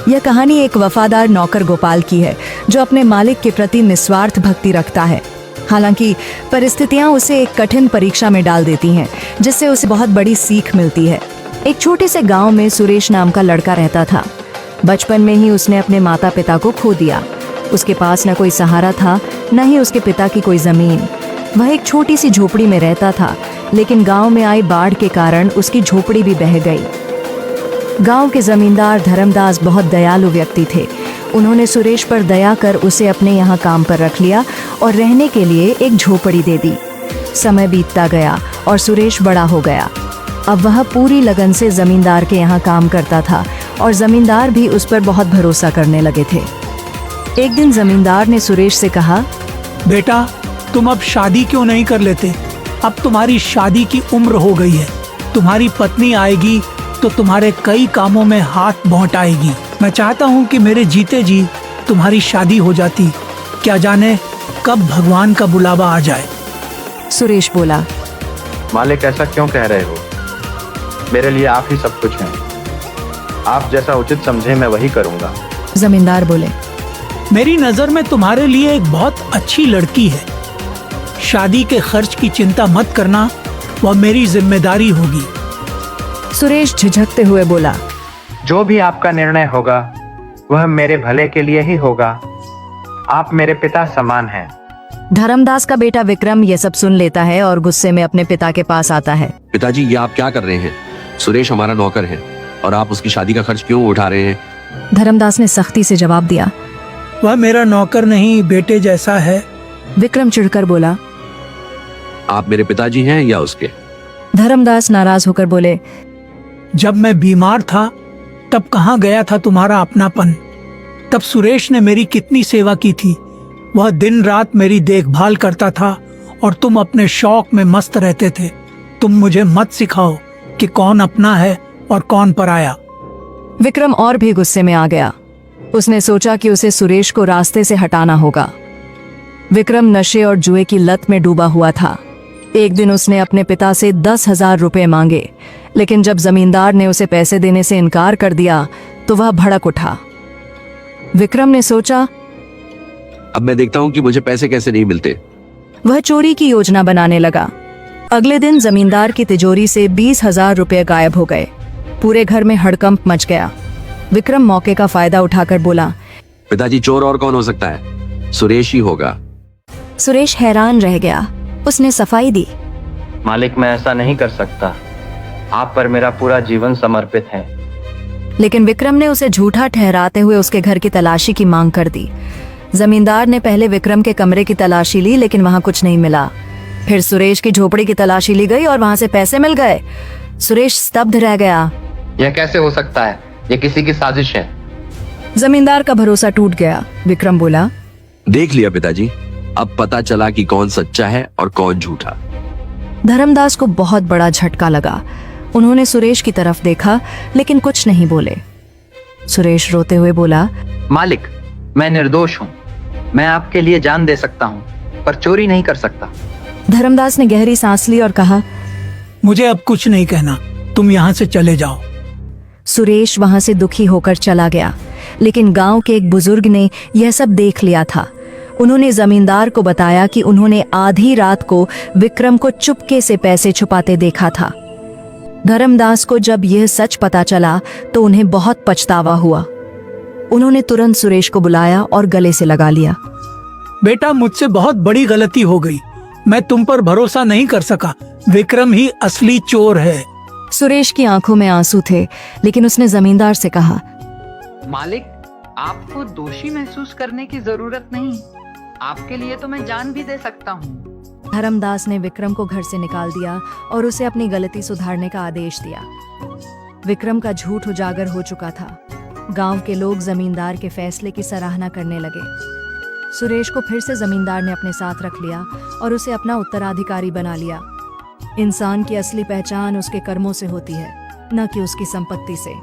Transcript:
यह कहानी एक वफादार नौकर गोपाल की है जो अपने मालिक के प्रति निस्वार्थ भक्ति रखता है। हालांकि परिस्थितियां उसे एक कठिन परीक्षा में डाल देती हैं, जिससे उसे बहुत बड़ी सीख मिलती है। एक छोटे से गांव में सुरेश नाम का लड़का रहता था। बचपन में ही उसने अपने माता पिता को खो दिया। उसके पास न कोई सहारा था, न ही उसके पिता की कोई जमीन। वह एक छोटी सी झोपड़ी में रहता था, लेकिन गांव में आई बाढ़ के कारण उसकी झोपड़ी भी बह गई। गांव के जमींदार धर्मदास बहुत दयालु व्यक्ति थे। उन्होंने सुरेश पर दया कर उसे अपने यहाँ काम पर रख लिया और रहने के लिए एक झोपड़ी दे दी। समय बीतता गया और सुरेश बड़ा हो गया। अब वह पूरी लगन से जमींदार के यहाँ काम करता था और जमींदार भी उस पर बहुत भरोसा करने लगे थे। एक दिन जमींदार ने सुरेश से कहा, बेटा, तुम अब शादी क्यों नहीं कर लेते? अब तुम्हारी शादी की उम्र हो गई है। तुम्हारी पत्नी आएगी तो तुम्हारे कई कामों में हाथ बौंटाएगी। मैं चाहता हूँ कि मेरे जीते जी तुम्हारी शादी हो जाती। क्या जाने कब भगवान का बुलावा आ जाए। सुरेश बोला, मालिक, ऐसा क्यों कह रहे हो? मेरे लिए आप ही सब कुछ हैं। आप जैसा उचित समझे मैं वही करूँगा। जमींदार बोले, मेरी नजर में तुम्हारे लिए एक बहुत अच्छी लड़की है। शादी के खर्च की चिंता मत करना, वह मेरी जिम्मेदारी होगी। सुरेश झिझकते हुए बोला, जो भी आपका निर्णय होगा वह मेरे भले के लिए ही होगा। आप मेरे पिता समान हैं। धर्मदास का बेटा विक्रम ये सब सुन लेता है और गुस्से में अपने पिता के पास आता है। पिताजी, ये आप क्या कर रहे हैं? सुरेश हमारा नौकर है और आप उसकी शादी का खर्च क्यों उठा रहे हैं? धर्मदास ने सख्ती से जवाब दिया, वह मेरा नौकर नहीं, बेटे जैसा है। विक्रम चिढ़कर बोला, आप मेरे पिताजी हैं या उसके? धर्मदास नाराज होकर बोले, जब मैं बीमार था तब कहाँ गया था तुम्हारा अपनापन? तब सुरेश ने मेरी कितनी सेवा की थी। वह दिन रात मेरी देखभाल करता था और तुम अपने शौक में मस्त रहते थे। तुम मुझे मत सिखाओ कि कौन अपना है और कौन पराया। विक्रम और भी गुस्से में आ गया। उसने सोचा कि उसे सुरेश को रास्ते से हटाना होगा। विक्रम नशे और जुए की लत में डूबा हुआ था। एक दिन उसने अपने पिता से 10,000 रुपए मांगे, लेकिन जब जमींदार ने उसे पैसे देने से इनकार कर दिया तो वह भड़क उठा। विक्रम ने सोचा, अब मैं देखता हूँ कि मुझे पैसे कैसे नहीं मिलते। वह चोरी की योजना बनाने लगा। अगले दिन जमींदार की तिजोरी से 20,000 रुपए गायब हो गए। पूरे घर में हड़कंप मच गया। विक्रम मौके का फायदा उठाकर बोला, पिताजी, चोर और कौन हो सकता है? सुरेश ही होगा। सुरेश हैरान रह गया। उसने सफाई दी, मालिक, मैं ऐसा नहीं कर सकता। आप पर मेरा पूरा जीवन समर्पित है। लेकिन विक्रम ने उसे झूठा ठहराते हुए उसके घर की तलाशी की मांग कर दी। जमींदार ने पहले विक्रम के कमरे की तलाशी ली, लेकिन वहां कुछ नहीं मिला। फिर सुरेश की झोपड़ी की तलाशी ली गई और वहां से पैसे मिल गए। सुरेश स्तब्ध रह गया। यह कैसे हो सकता है? यह किसी की साजिश है। जमींदार का भरोसा टूट गया। विक्रम बोला, देख लिया पिताजी, अब पता चला कि कौन सच्चा है और कौन झूठा। धर्मदास को बहुत बड़ा झटका लगा। उन्होंने सुरेश की तरफ देखा, लेकिन कुछ नहीं बोले। सुरेश रोते हुए बोला, मालिक, मैं निर्दोष हूँ। मैं आपके लिए जान दे सकता हूँ, पर चोरी नहीं कर सकता। धर्मदास ने गहरी सांस ली और कहा, मुझे अब कुछ नहीं कहना, तुम यहाँ से चले जाओ। सुरेश वहां से दुखी होकर चला गया। लेकिन गांव के एक बुजुर्ग ने यह सब देख लिया था। उन्होंने जमींदार को बताया कि उन्होंने आधी रात को विक्रम को चुपके से पैसे छुपाते देखा था। धर्मदास को जब यह सच पता चला तो उन्हें बहुत पछतावा हुआ। उन्होंने तुरंत सुरेश को बुलाया और गले से लगा लिया। बेटा, मुझसे बहुत बड़ी गलती हो गई। मैं तुम पर भरोसा नहीं कर सका। विक्रम ही असली चोर है। सुरेश की आंखों में आंसू थे, लेकिन उसने जमींदार से कहा, मालिक, आपको दोषी महसूस करने की जरूरत नहीं। आपके लिए तो मैं जान भी दे सकता हूँ। धर्मदास ने विक्रम को घर से निकाल दिया और उसे अपनी गलती सुधारने का आदेश दिया। विक्रम का झूठ उजागर हो चुका था। गांव के लोग जमींदार के फैसले की सराहना करने लगे। सुरेश को फिर से जमींदार ने अपने साथ रख लिया और उसे अपना उत्तराधिकारी बना लिया। इंसान की असली पहचान उसके कर्मों से होती है, न कि उसकी संपत्ति से।